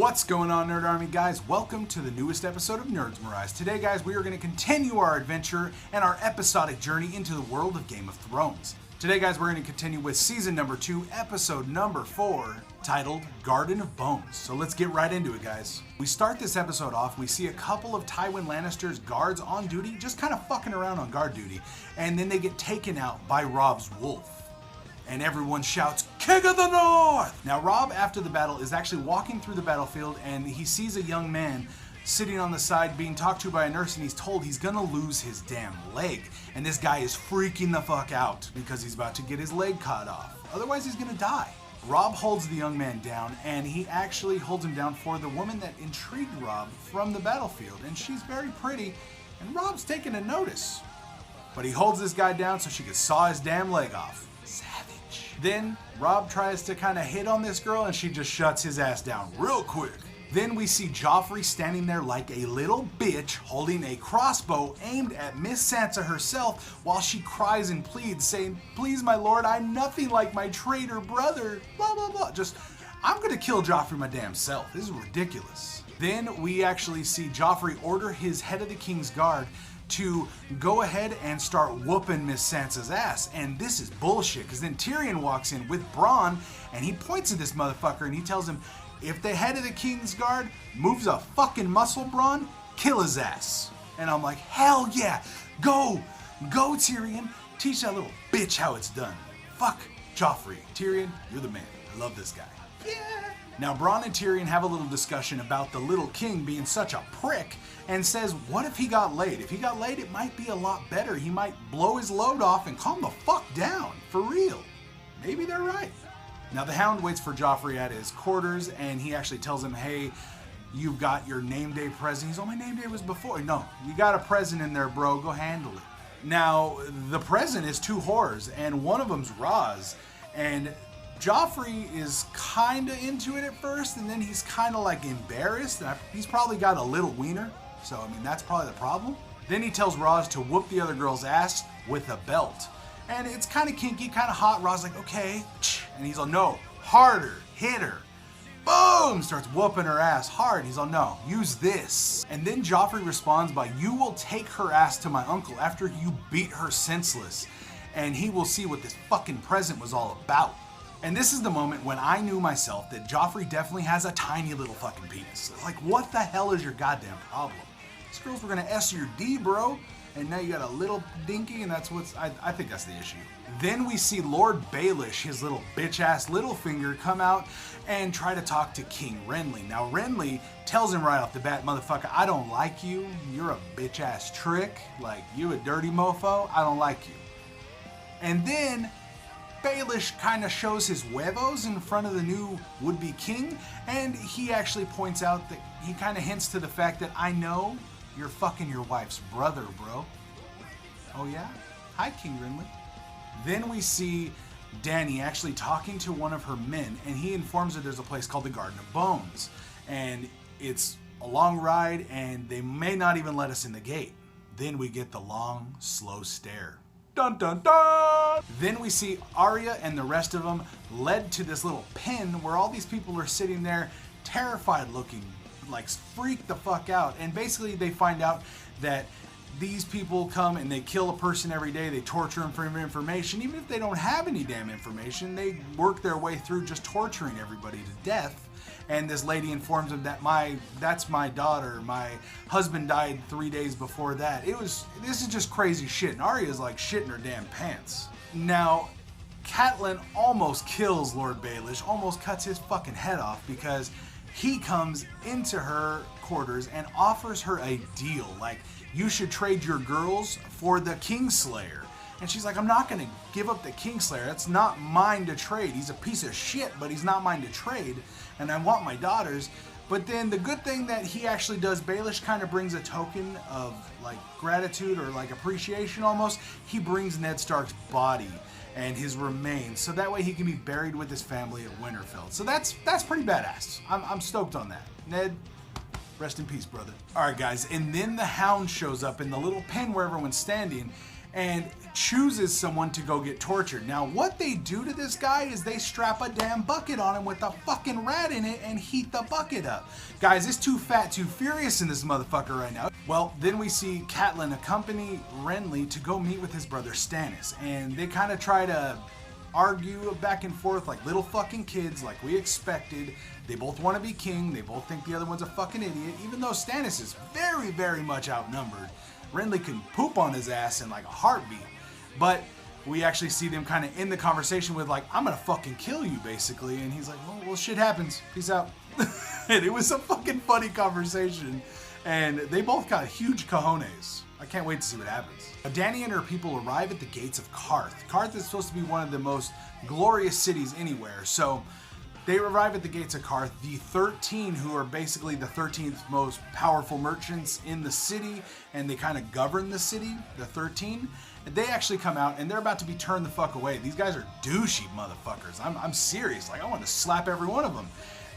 What's going on, Nerd Army guys? Welcome to the newest episode of Nerdsmerized. Today, guys, we are going to continue our adventure and our episodic journey into the world of Game of Thrones. Today, guys, we're going to continue with season number 2, episode number 4, titled Garden of Bones. So let's get right into it, guys. We start this episode off, we see a couple of Tywin Lannister's guards on duty, just kind of fucking around on guard duty, and then they get taken out by Robb's wolf. And everyone shouts, King of the North! Now, Robb, after the battle, is actually walking through the battlefield, and he sees a young man sitting on the side being talked to by a nurse, and he's told he's gonna lose his damn leg. And this guy is freaking the fuck out because he's about to get his leg cut off. Otherwise, he's gonna die. Robb holds the young man down, and he actually holds him down for the woman that intrigued Robb from the battlefield. And she's very pretty, and Robb's taking a notice. But he holds this guy down so she can saw his damn leg off. Then Robb tries to kind of hit on this girl and she just shuts his ass down real quick. Then we see Joffrey standing there like a little bitch holding a crossbow aimed at Miss Sansa herself while she cries and pleads saying, please my lord, I'm nothing like my traitor brother, blah blah blah. Just, I'm gonna kill Joffrey my damn self. This is ridiculous. Then we actually see Joffrey order his head of the king's guard to go ahead and start whooping Miss Sansa's ass. And this is bullshit, because then Tyrion walks in with Bronn, and he points at this motherfucker, and he tells him, if the head of the King's Guard moves a fucking muscle, Bronn, kill his ass. And I'm like, hell yeah, go Tyrion, teach that little bitch how it's done. Fuck Joffrey. Tyrion, you're the man. I love this guy. Yeah. Now, Bronn and Tyrion have a little discussion about the little king being such a prick and says, what if he got laid? If he got laid, it might be a lot better. He might blow his load off and calm the fuck down, for real. Maybe they're right. Now, the Hound waits for Joffrey at his quarters, and he actually tells him, hey, you've got your name day present. He's, oh, my name day was before. No, you got a present in there, bro. Go handle it. Now, the present is 2 whores, and one of them's Roz, and Joffrey is kind of into it at first, and then he's kind of like embarrassed. He's probably got a little wiener, so I mean, that's probably the problem. Then he tells Roz to whoop the other girl's ass with a belt. And it's kind of kinky, kind of hot. Roz's like, okay. And he's like, no, harder, hit her. Boom! Starts whooping her ass hard. He's like, no, use this. And then Joffrey responds by, you will take her ass to my uncle after you beat her senseless. And he will see what this fucking present was all about. And this is the moment when I knew myself that Joffrey definitely has a tiny little fucking penis. Like, what the hell is your goddamn problem? These girls were gonna S your D, bro. And now you got a little dinky, and that's what's, I think that's the issue. Then we see Lord Baelish, his little bitch-ass Littlefinger, come out and try to talk to King Renly. Now, Renly tells him right off the bat, motherfucker, I don't like you. You're a bitch-ass trick. Like, you a dirty mofo. I don't like you. And then Baelish kind of shows his huevos in front of the new would-be king, and he actually points out that he kind of hints to the fact that I know you're fucking your wife's brother, bro. Oh yeah? Hi, King Renly. Then we see Dany actually talking to one of her men, and he informs her there's a place called the Garden of Bones, and it's a long ride, and they may not even let us in the gate. Then we get the long, slow stare. Dun dun dun! Then we see Arya and the rest of them led to this little pen where all these people are sitting there terrified looking, like freaked the fuck out. And basically they find out that these people come and they kill a person every day, they torture them for information. Even if they don't have any damn information, they work their way through just torturing everybody to death. And this lady informs them that that's my daughter. My husband died 3 days before that. This is just crazy shit. And Arya's like shitting her damn pants. Now, Catelyn almost kills Lord Baelish, almost cuts his fucking head off because he comes into her quarters and offers her a deal. Like, you should trade your girls for the Kingslayer. And she's like, I'm not gonna give up the Kingslayer. That's not mine to trade. He's a piece of shit, but he's not mine to trade. And I want my daughters. But then the good thing that he actually does, Baelish kind of brings a token of like gratitude or like appreciation almost. He brings Ned Stark's body and his remains, so that way he can be buried with his family at Winterfell. So that's pretty badass. I'm stoked on that. Ned, rest in peace, brother. All right, guys, and then the Hound shows up in the little pen where everyone's standing, and chooses someone to go get tortured. Now, what they do to this guy is they strap a damn bucket on him with a fucking rat in it and heat the bucket up. Guys, it's too fat, too furious in this motherfucker right now. Well, then we see Catelyn accompany Renly to go meet with his brother Stannis, and they kind of try to argue back and forth like little fucking kids, like we expected. They both want to be king. They both think the other one's a fucking idiot, even though Stannis is very, very much outnumbered. Renly can poop on his ass in like a heartbeat. But we actually see them kind of in the conversation with like, I'm gonna fucking kill you, basically. And he's like, well, shit happens. Peace out. And it was a fucking funny conversation. And they both got huge cojones. I can't wait to see what happens. Dany and her people arrive at the gates of Qarth. Qarth is supposed to be one of the most glorious cities anywhere. So they arrive at the gates of Qarth. The 13, who are basically the 13th most powerful merchants in the city, and they kind of govern the city, the 13, they actually come out and they're about to be turned the fuck away. These guys are douchey motherfuckers. I'm serious. Like, I want to slap every one of them.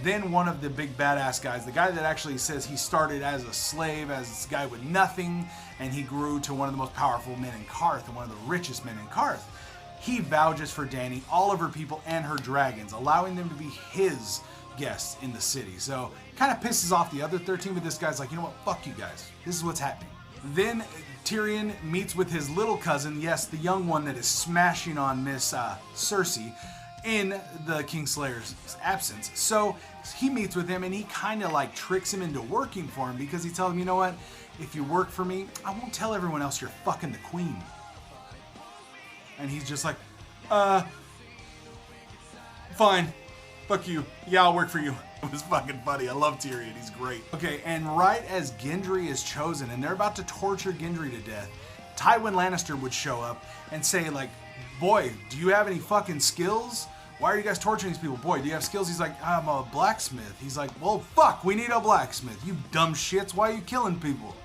Then one of the big badass guys, the guy that actually says he started as a slave, as this guy with nothing, and he grew to one of the most powerful men in Qarth and one of the richest men in Qarth. He vouches for Dany, all of her people, and her dragons, allowing them to be his guests in the city. So kind of pisses off the other 13, but this guy's like, you know what, fuck you guys. This is what's happening. Then Tyrion meets with his little cousin, yes, the young one that is smashing on Miss Cersei in the Kingslayer's absence. So he meets with him and he kind of like tricks him into working for him, because he tells him, you know what, if you work for me, I won't tell everyone else you're fucking the queen. And he's just like, fine, fuck you. Yeah, I'll work for you. It was fucking funny. I love Tyrion. He's great. Okay, and right as Gendry is chosen and they're about to torture Gendry to death, Tywin Lannister would show up and say like, boy, do you have any fucking skills? Why are you guys torturing these people? Boy, do you have skills? He's like, I'm a blacksmith. He's like, well, fuck, we need a blacksmith. You dumb shits. Why are you killing people?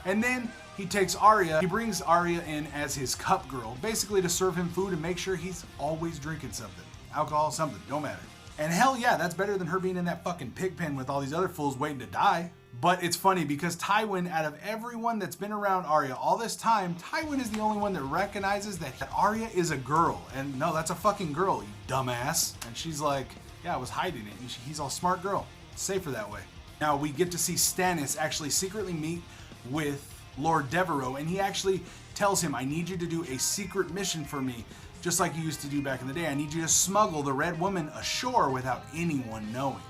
And then he takes Arya. He brings Arya in as his cup girl, basically to serve him food and make sure he's always drinking something. Alcohol, something, don't matter. And hell yeah, that's better than her being in that fucking pig pen with all these other fools waiting to die. But it's funny because Tywin, out of everyone that's been around Arya all this time, Tywin is the only one that recognizes that Arya is a girl. And no, that's a fucking girl, you dumbass. And she's like, yeah, I was hiding it. And he's all, smart girl. It's safer that way. Now we get to see Stannis actually secretly meet with Lord Devereaux, and he actually tells him, I need you to do a secret mission for me, just like you used to do back in the day. I need you to smuggle the Red Woman ashore without anyone knowing.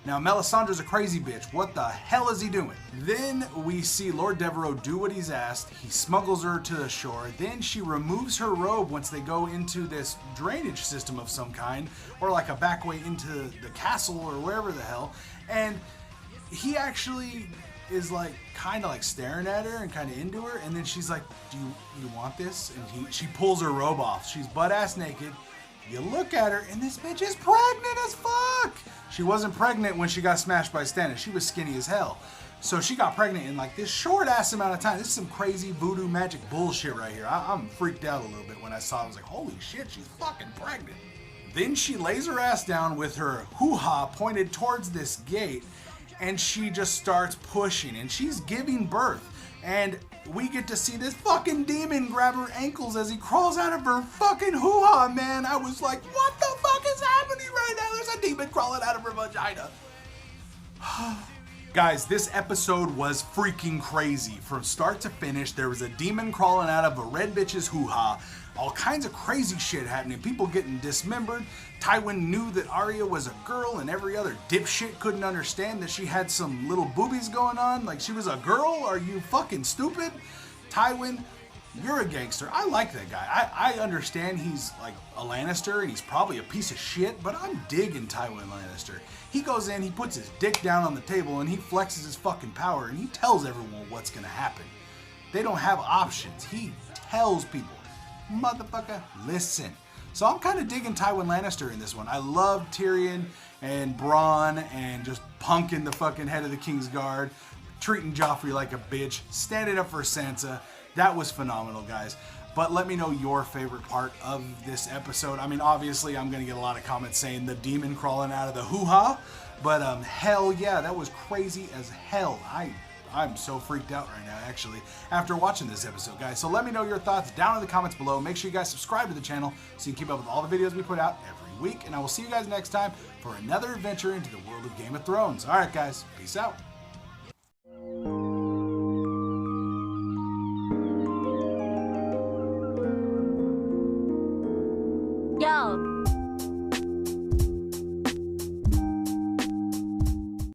Now, Melisandre's a crazy bitch. What the hell is he doing? Then we see Lord Devereaux do what he's asked. He smuggles her to the shore. Then she removes her robe once they go into this drainage system of some kind, or like a back way into the castle or wherever the hell. And he actually is like kind of like staring at her and kind of into her, and then she's like, do you want this? And she pulls her robe off. She's butt ass naked. You look at her and this bitch is pregnant as fuck. She wasn't pregnant when she got smashed by Stannis. She was skinny as hell. So she got pregnant in like this short ass amount of time. This is some crazy voodoo magic bullshit right here. I'm freaked out a little bit when I saw it. I was like, holy shit, she's fucking pregnant. Then she lays her ass down with her hoo-ha pointed towards this gate, and she just starts pushing, and she's giving birth. And we get to see this fucking demon grab her ankles as he crawls out of her fucking hoo-ha, man. I was like, what the fuck is happening right now? There's a demon crawling out of her vagina. Guys, this episode was freaking crazy. From start to finish, there was a demon crawling out of a red bitch's hoo-ha. All kinds of crazy shit happening. People getting dismembered. Tywin knew that Arya was a girl, and every other dipshit couldn't understand that she had some little boobies going on. Like she was a girl? Are you fucking stupid? Tywin, you're a gangster. I like that guy. I understand he's like a Lannister, and he's probably a piece of shit, but I'm digging Tywin Lannister. He goes in, he puts his dick down on the table, and he flexes his fucking power, and he tells everyone what's gonna happen. They don't have options. He tells people, motherfucker, listen. So I'm kind of digging Tywin Lannister in this one. I love Tyrion and Bronn and just punking the fucking head of the Kingsguard, treating Joffrey like a bitch, standing up for Sansa. That was phenomenal, guys. But let me know your favorite part of this episode. I mean, obviously, I'm going to get a lot of comments saying the demon crawling out of the hoo-ha. But hell yeah, that was crazy as hell. I'm so freaked out right now, actually, after watching this episode, guys. So let me know your thoughts down in the comments below. Make sure you guys subscribe to the channel so you can keep up with all the videos we put out every week. And I will see you guys next time for another adventure into the world of Game of Thrones. All right, guys. Peace out. Yo.